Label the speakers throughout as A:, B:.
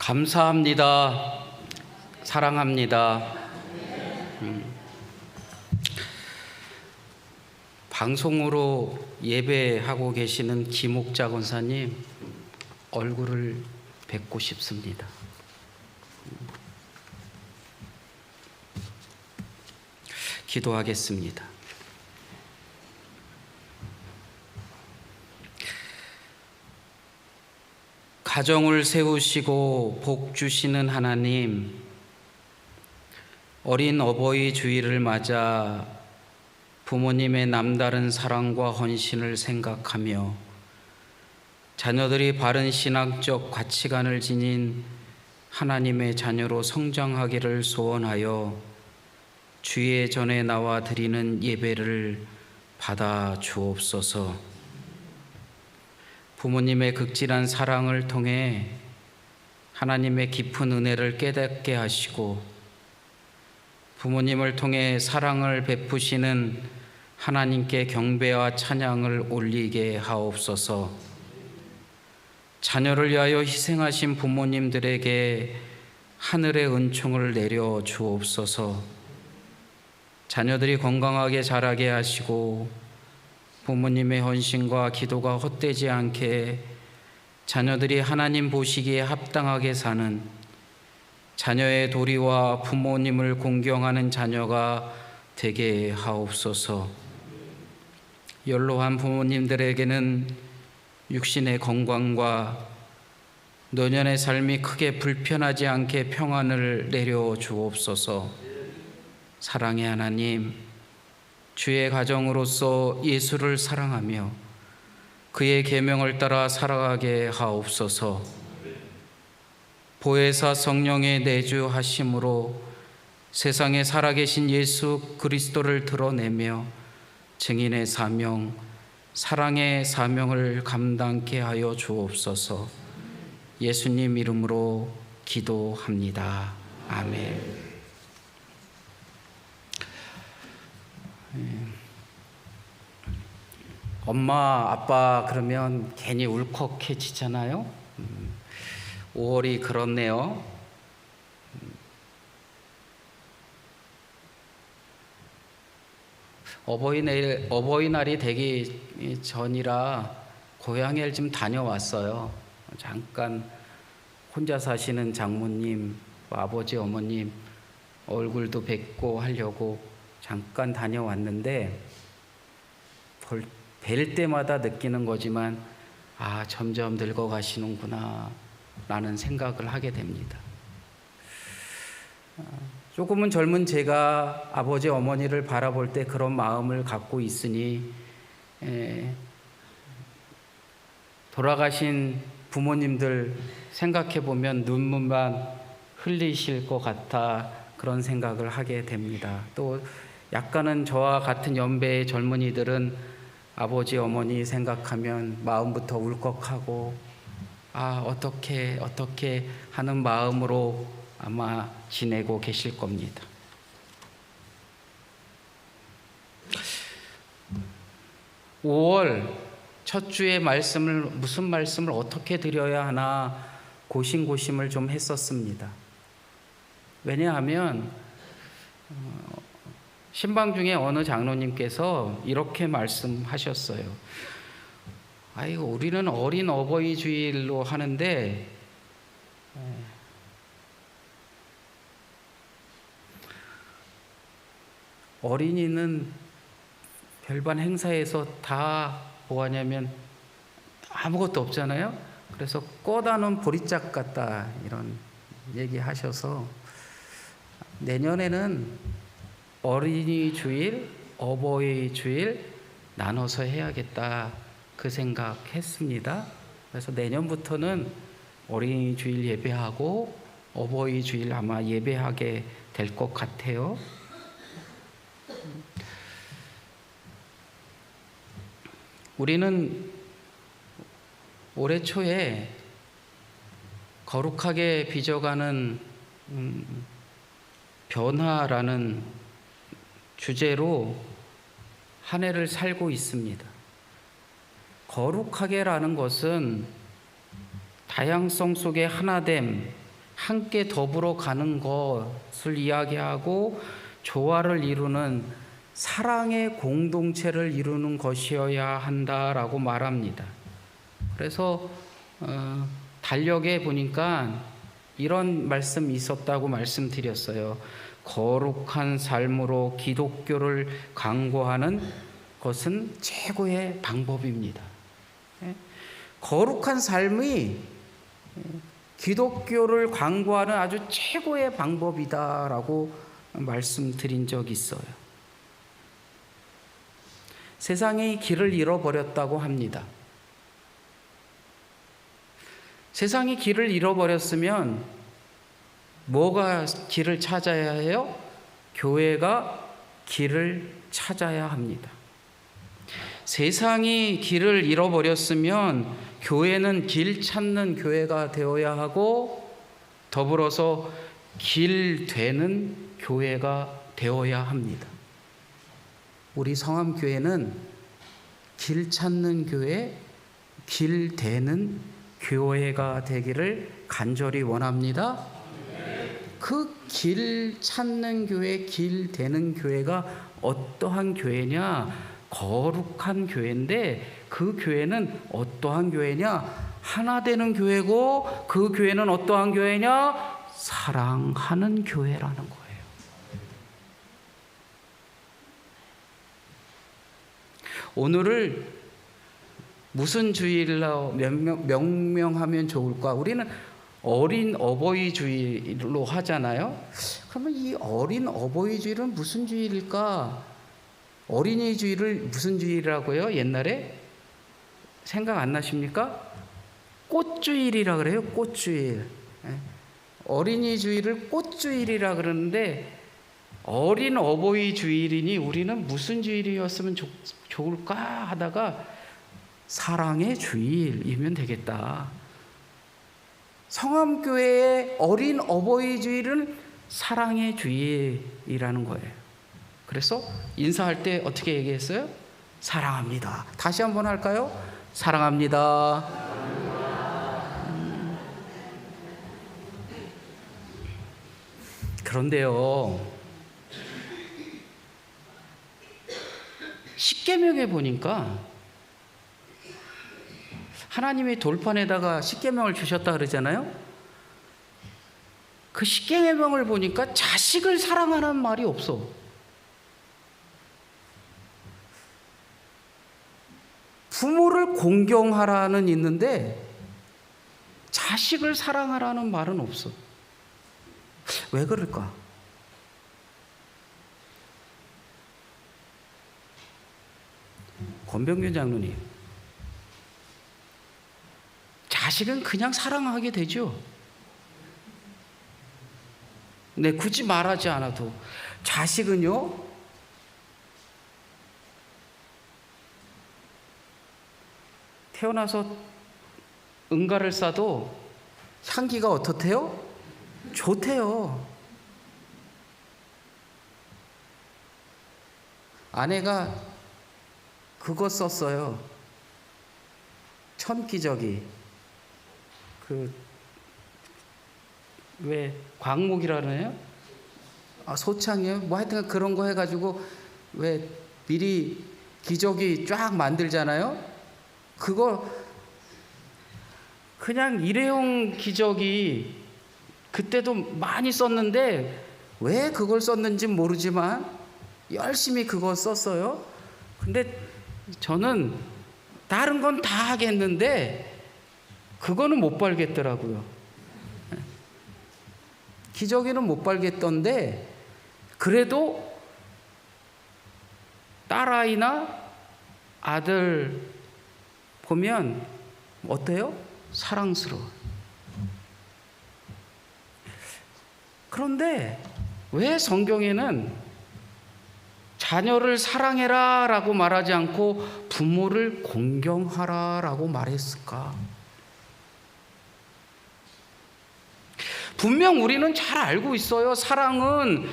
A: 감사합니다. 사랑합니다. 방송으로 예배하고 계시는 김옥자 권사님 얼굴을 뵙고 싶습니다. 기도하겠습니다. 가정을 세우시고 복 주시는 하나님, 어린 어버이 주일을 맞아 부모님의 남다른 사랑과 헌신을 생각하며 자녀들이 바른 신앙적 가치관을 지닌 하나님의 자녀로 성장하기를 소원하여 주의 전에 나와 드리는 예배를 받아 주옵소서. 부모님의 극진한 사랑을 통해 하나님의 깊은 은혜를 깨닫게 하시고 부모님을 통해 사랑을 베푸시는 하나님께 경배와 찬양을 올리게 하옵소서. 자녀를 위하여 희생하신 부모님들에게 하늘의 은총을 내려 주옵소서. 자녀들이 건강하게 자라게 하시고 부모님의 헌신과 기도가 헛되지 않게 자녀들이 하나님 보시기에 합당하게 사는, 자녀의 도리와 부모님을 공경하는 자녀가 되게 하옵소서. 연로한 부모님들에게는 육신의 건강과 노년의 삶이 크게 불편하지 않게 평안을 내려 주옵소서. 사랑의 하나님, 주의 가정으로서 예수를 사랑하며 그의 계명을 따라 살아가게 하옵소서. 보혜사 성령의 내주하심으로 세상에 살아계신 예수 그리스도를 드러내며 증인의 사명, 사랑의 사명을 감당케 하여 주옵소서. 예수님 이름으로 기도합니다. 아멘. 엄마, 아빠 그러면 괜히 울컥해지잖아요. 5월이 그렇네요. 어버이날이 되기 전이라 고향에 좀 다녀왔어요. 잠깐 혼자 사시는 장모님, 아버지, 어머님 얼굴도 뵙고 하려고 잠깐 다녀왔는데 뵐 때마다 느끼는 거지만 점점 늙어가시는구나 라는 생각을 하게 됩니다. 조금은 젊은 제가 아버지 어머니를 바라볼 때 그런 마음을 갖고 있으니 돌아가신 부모님들 생각해 보면 눈물만 흘리실 것 같아 그런 생각을 하게 됩니다. 또 약간은 저와 같은 연배의 젊은이들은 아버지 어머니 생각하면 마음부터 울컥하고 어떻게 하는 마음으로 아마 지내고 계실 겁니다. (5월) 첫 주의 말씀을 무슨 말씀을 어떻게 드려야 하나 고심을 좀 했었습니다. 왜냐하면 신방 중에 어느 장로님께서 이렇게 말씀하셨어요. 우리는 어린 어버이 주일로 하는데 어린이는 별반 행사에서 다 뭐하냐면 아무것도 없잖아요. 그래서 꺼다 놓은 보리짝 같다 이런 얘기 하셔서 내년에는 어린이 주일, 어버이 주일 나눠서 해야겠다 그 생각했습니다. 그래서 내년부터는 어린이 주일 예배하고 어버이 주일 아마 예배하게 될 것 같아요. 우리는 올해 초에 거룩하게 빚어가는 변화라는 주제로 한 해를 살고 있습니다. 거룩하게라는 것은 다양성 속의 하나됨, 함께 더불어 가는 것을 이야기하고 조화를 이루는 사랑의 공동체를 이루는 것이어야 한다라고 말합니다. 그래서 달력에 보니까 이런 말씀이 있었다고 말씀드렸어요. 거룩한 삶으로 기독교를 강구하는 것은 최고의 방법입니다. 거룩한 삶이 기독교를 강구하는 아주 최고의 방법이다라고 말씀드린 적이 있어요. 세상이 길을 잃어버렸다고 합니다. 세상이 길을 잃어버렸으면 뭐가 길을 찾아야 해요? 교회가 길을 찾아야 합니다. 세상이 길을 잃어버렸으면 교회는 길 찾는 교회가 되어야 하고 더불어서 길 되는 교회가 되어야 합니다. 우리 성암교회는 길 찾는 교회, 길 되는 교회가 되기를 간절히 원합니다. 그 길 찾는 교회, 길 되는 교회가 어떠한 교회냐? 거룩한 교회인데 그 교회는 어떠한 교회냐? 하나 되는 교회고 그 교회는 어떠한 교회냐? 사랑하는 교회라는 거예요. 오늘을 무슨 주일로 명명하면 좋을까? 우리는 어린 어버이 주일로 하잖아요. 그러면 이 어린 어버이 주일은 무슨 주일일까? 어린이 주일을 무슨 주일이라고요? 옛날에 생각 안 나십니까? 꽃주일이라 그래요. 꽃주일. 어린이 주일을 꽃주일이라 그러는데 어린 어버이 주일이니 우리는 무슨 주일이었으면 좋을까 하다가 사랑의 주일이면 되겠다. 성암교회의 어린 어버이 주일은 사랑의 주일이라는 거예요. 그래서 인사할 때 어떻게 얘기했어요? 사랑합니다. 다시 한번 할까요? 사랑합니다. 그런데요, 십계명에 보니까 하나님이 돌판에다가 십계명을 주셨다 그러잖아요. 그 십계명을 보니까 자식을 사랑하라는 말이 없어. 부모를 공경하라는 있는데 자식을 사랑하라는 말은 없어. 왜 그럴까? 권병균 장로님, 자식은 그냥 사랑하게 되죠. 네, 굳이 말하지 않아도. 자식은요, 태어나서 응가를 싸도 향기가 어떻대요? 좋대요. 아내가 그거 썼어요. 천기저귀. 왜 광목이라네요? 소창이요? 뭐 하여튼 그런 거 해가지고 왜 미리 기저귀 쫙 만들잖아요. 그거 그냥 일회용 기저귀 그때도 많이 썼는데 왜 그걸 썼는지 모르지만 열심히 그거 썼어요. 근데 저는 다른 건 다 하겠는데 그거는 못 발겠더라고요. 기저귀는 못 발겠던데 그래도 딸아이나 아들 보면 어때요? 사랑스러워. 그런데 왜 성경에는 자녀를 사랑해라 라고 말하지 않고 부모를 공경하라 라고 말했을까? 분명 우리는 잘 알고 있어요. 사랑은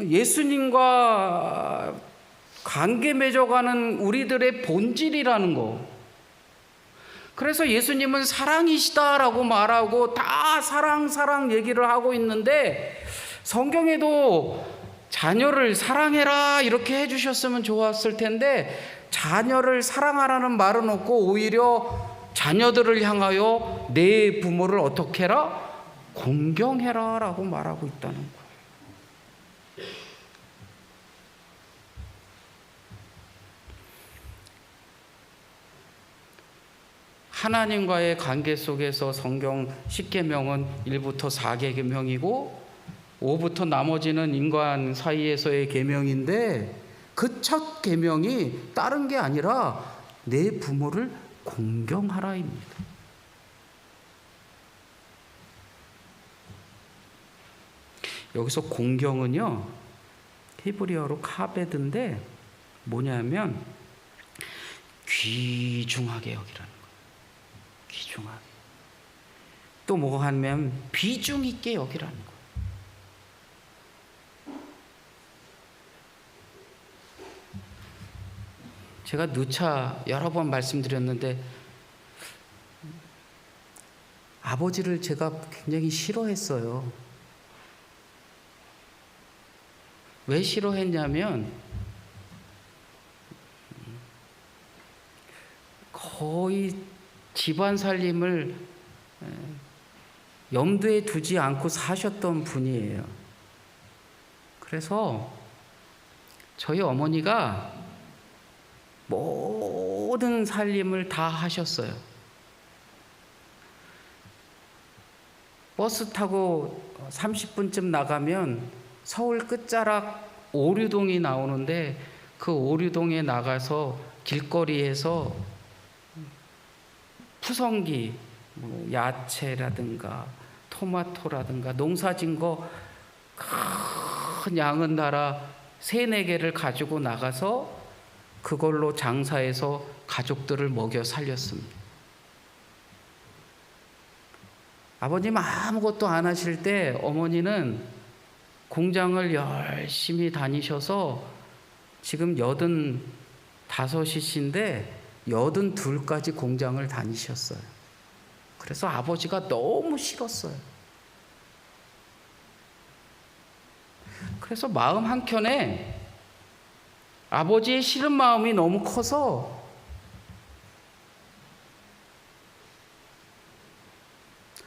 A: 예수님과 관계 맺어가는 우리들의 본질이라는 거. 그래서 예수님은 사랑이시다라고 말하고 다 사랑 얘기를 하고 있는데, 성경에도 자녀를 사랑해라 이렇게 해주셨으면 좋았을 텐데 자녀를 사랑하라는 말은 없고 오히려 자녀들을 향하여 내 부모를 어떻게 해라? 공경해라 라고 말하고 있다는 거예요. 하나님과의 관계 속에서 성경 10계명은 1부터 4계명이고 5부터 나머지는 인간 사이에서의 계명인데, 그 첫 계명이 다른 게 아니라 내 부모를 공경하라입니다. 여기서 공경은요, 히브리어로 카베드인데 뭐냐면 귀중하게 여기라는 거예요. 귀중하게. 또 뭐가 하면 비중 있게 여기라는 거예요. 제가 누차 여러 번 말씀드렸는데 아버지를 제가 굉장히 싫어했어요. 왜 싫어했냐면 거의 집안 살림을 염두에 두지 않고 사셨던 분이에요. 그래서 저희 어머니가 모든 살림을 다 하셨어요. 버스 타고 30분쯤 나가면 서울 끝자락 오류동이 나오는데, 그 오류동에 나가서 길거리에서 푸성기, 야채라든가 토마토라든가 농사진 거 큰 양은 달아 3-4개를 가지고 나가서 그걸로 장사해서 가족들을 먹여 살렸습니다. 아버님 아무것도 안 하실 때 어머니는 공장을 열심히 다니셔서 지금 85이신데 82까지 공장을 다니셨어요. 그래서 아버지가 너무 싫었어요. 그래서 마음 한켠에 아버지의 싫은 마음이 너무 커서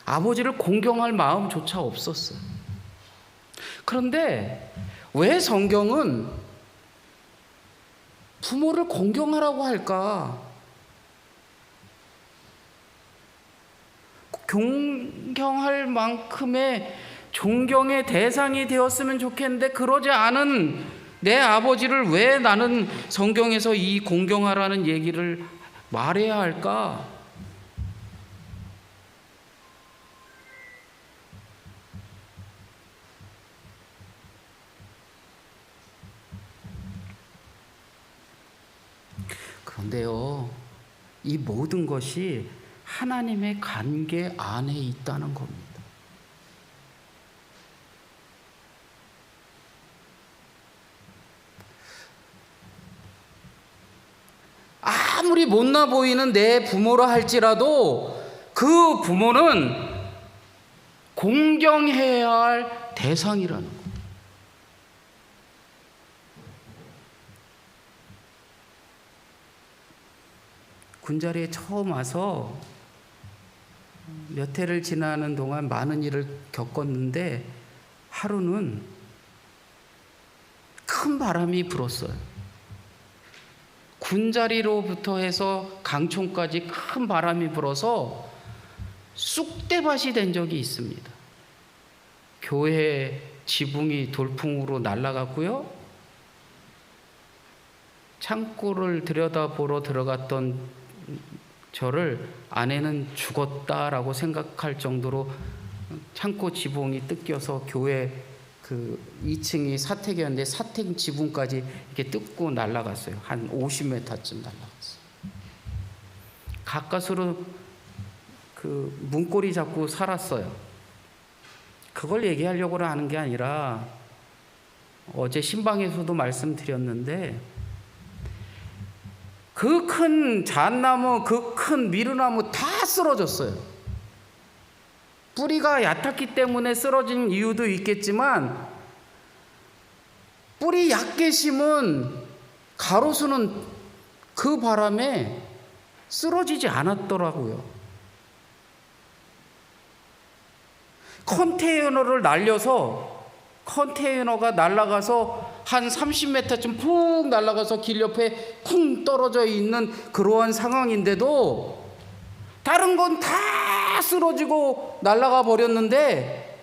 A: 아버지를 공경할 마음조차 없었어요. 그런데 왜 성경은 부모를 공경하라고 할까? 공경할 만큼의 존경의 대상이 되었으면 좋겠는데, 그러지 않은 내 아버지를 왜 나는 성경에서 이 공경하라는 얘기를 말해야 할까? 그런데요, 이 모든 것이 하나님의 관계 안에 있다는 겁니다. 아무리 못나 보이는 내 부모라 할지라도 그 부모는 공경해야 할 대상이라는 거예요. 군자리에 처음 와서 몇 해를 지나는 동안 많은 일을 겪었는데, 하루는 큰 바람이 불었어요. 군자리로부터 해서 강촌까지 큰 바람이 불어서 쑥대밭이 된 적이 있습니다. 교회 지붕이 돌풍으로 날아갔고요. 창고를 들여다보러 들어갔던 저를 아내는 죽었다라고 생각할 정도로 창고 지붕이 뜯겨서 교회 그 2층이 사택이었는데 사택 지붕까지 이렇게 뜯고 날아갔어요. 한 50m쯤 날아갔어요. 가까스로 그 문고리 잡고 살았어요. 그걸 얘기하려고 하는 게 아니라, 어제 신방에서도 말씀드렸는데, 그 큰 잣나무, 그 큰 미루나무 다 쓰러졌어요. 뿌리가 얕았기 때문에 쓰러진 이유도 있겠지만, 뿌리 얕게 심은 가로수는 그 바람에 쓰러지지 않았더라고요. 컨테이너가 날아가서 한 30m쯤 푹 날아가서 길 옆에 쿵 떨어져 있는 그러한 상황인데도 다른 건 다 쓰러지고 날아가 버렸는데,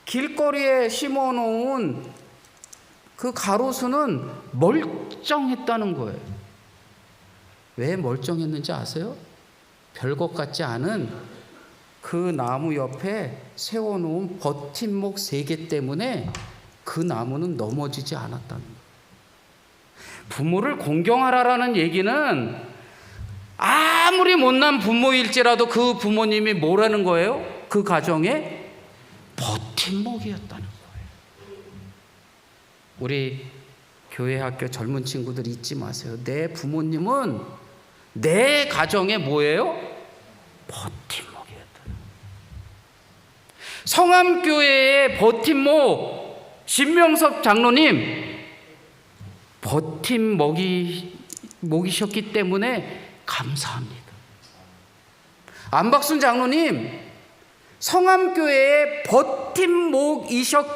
A: 길거리에 심어놓은 그 가로수는 멀쩡했다는 거예요. 왜 멀쩡했는지 아세요? 별것 같지 않은 그 나무 옆에 세워놓은 버팀목 3개 때문에 그 나무는 넘어지지 않았다는 거예요. 부모를 공경하라라는 얘기는 아무리 못난 부모일지라도 그 부모님이 뭐라는 거예요? 그 가정에 버팀목이었다는 거예요. 우리 교회 학교 젊은 친구들 잊지 마세요. 내 부모님은 내 가정에 뭐예요? 버팀목이었다. 성암교회의 버팀목 신명섭 장로님, 버팀목이셨기 때문에 감사합니다. 안박순 장로님, 성암교회의 버팀목이셨기에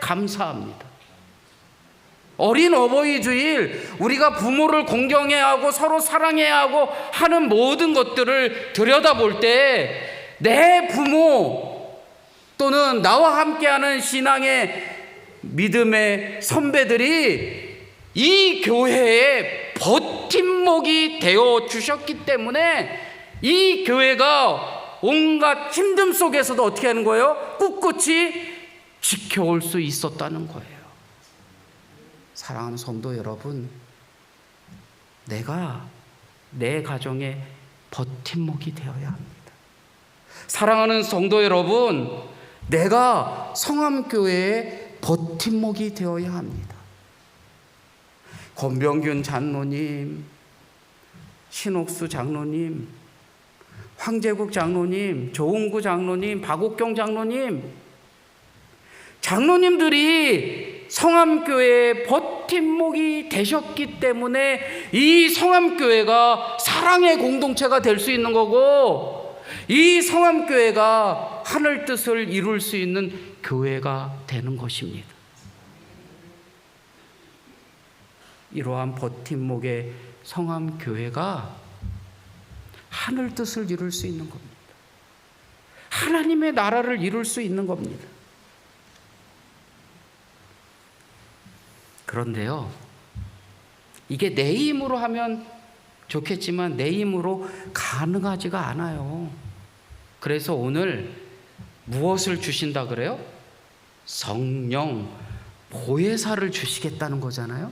A: 감사합니다. 어린 어버이 주일, 우리가 부모를 공경해야 하고 서로 사랑해야 하고 하는 모든 것들을 들여다볼 때 내 부모 또는 나와 함께하는 신앙의 믿음의 선배들이 이 교회의 버팀목이 되어 주셨기 때문에 이 교회가 온갖 힘듦 속에서도 어떻게 하는 거예요? 꿋꿋이 지켜올 수 있었다는 거예요. 사랑하는 성도 여러분, 내가 내 가정의 버팀목이 되어야 합니다. 사랑하는 성도 여러분, 내가 성암교회의 버팀목이 되어야 합니다. 권병균 장로님, 신옥수 장로님, 황재국 장로님, 조은구 장로님, 박옥경 장로님들이 성암교회의 버팀목이 되셨기 때문에 이 성암교회가 사랑의 공동체가 될 수 있는 거고, 이 성암교회가 하늘 뜻을 이룰 수 있는 교회가 되는 것입니다. 이러한 버팀목의 성암교회가 하늘 뜻을 이룰 수 있는 겁니다. 하나님의 나라를 이룰 수 있는 겁니다. 그런데요, 이게 내 힘으로 하면 좋겠지만 내 힘으로 가능하지가 않아요. 그래서 오늘 무엇을 주신다 그래요? 성령, 보혜사를 주시겠다는 거잖아요.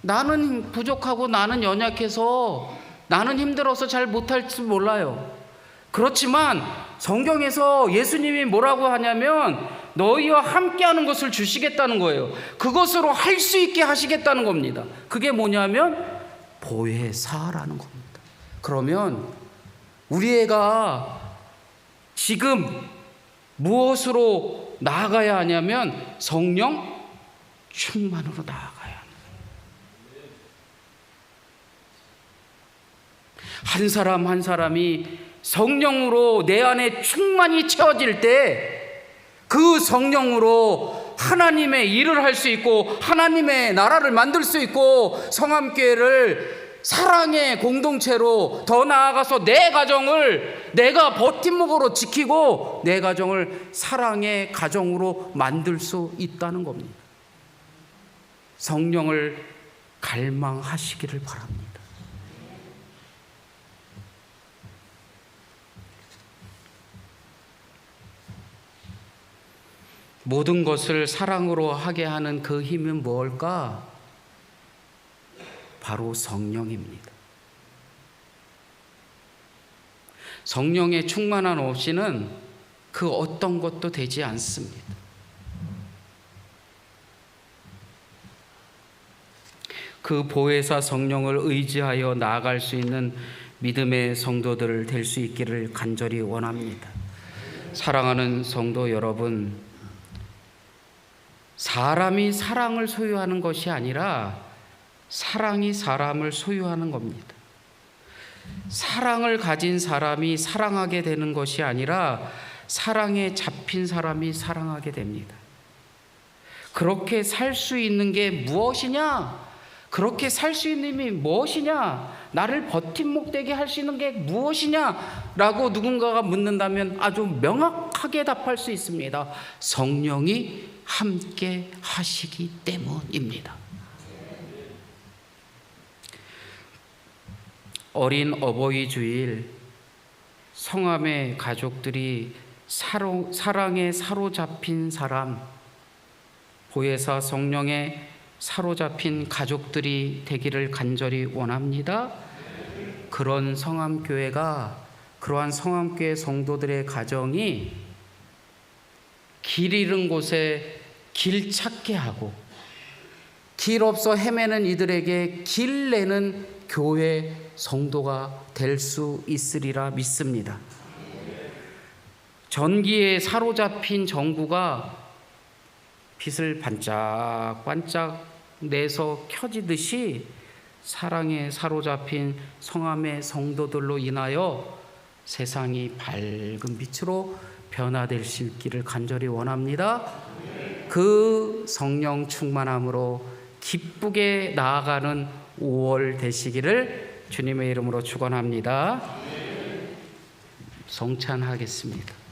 A: 나는 부족하고 나는 연약해서 나는 힘들어서 잘 못할 줄 몰라요. 그렇지만 성경에서 예수님이 뭐라고 하냐면 너희와 함께하는 것을 주시겠다는 거예요. 그것으로 할 수 있게 하시겠다는 겁니다. 그게 뭐냐면 보혜사라는 겁니다. 그러면 우리 애가 지금 무엇으로 나아가야 하냐면 성령 충만으로 나아가야 합니다. 한 사람 한 사람이 성령으로 내 안에 충만히 채워질 때 그 성령으로 하나님의 일을 할 수 있고 하나님의 나라를 만들 수 있고 성암교회를 사랑의 공동체로, 더 나아가서 내 가정을 내가 버팀목으로 지키고 내 가정을 사랑의 가정으로 만들 수 있다는 겁니다. 성령을 갈망하시기를 바랍니다. 모든 것을 사랑으로 하게 하는 그 힘은 무엇일까? 바로 성령입니다. 성령의 충만함 없이는 그 어떤 것도 되지 않습니다. 그 보혜사 성령을 의지하여 나아갈 수 있는 믿음의 성도들 될 수 있기를 간절히 원합니다. 사랑하는 성도 여러분, 사람이 사랑을 소유하는 것이 아니라 사랑이 사람을 소유하는 겁니다. 사랑을 가진 사람이 사랑하게 되는 것이 아니라 사랑에 잡힌 사람이 사랑하게 됩니다. 그렇게 살 수 있는 게 무엇이냐? 그렇게 살 수 있는 힘이 무엇이냐? 나를 버팀목 되게 할 수 있는 게 무엇이냐? 라고 누군가가 묻는다면 아주 명확하게 답할 수 있습니다. 성령이 함께 하시기 때문입니다. 어린 어버이 주일 성함의 가족들이 사랑에 사로잡힌 사람, 보혜사 성령에 사로잡힌 가족들이 되기를 간절히 원합니다. 그런 성함교회가, 그러한 성함교회 성도들의 가정이 길 잃은 곳에 길 찾게 하고 길 없어 헤매는 이들에게 길 내는 교회 성도가 될 수 있으리라 믿습니다. 전기에 사로잡힌 정부가 빛을 반짝반짝 내서 켜지듯이 사랑에 사로잡힌 성함의 성도들로 인하여 세상이 밝은 빛으로 변화될 수 있기를 간절히 원합니다. 그 성령 충만함으로 기쁘게 나아가는 5월 되시기를 주님의 이름으로 축원합니다. 성찬하겠습니다.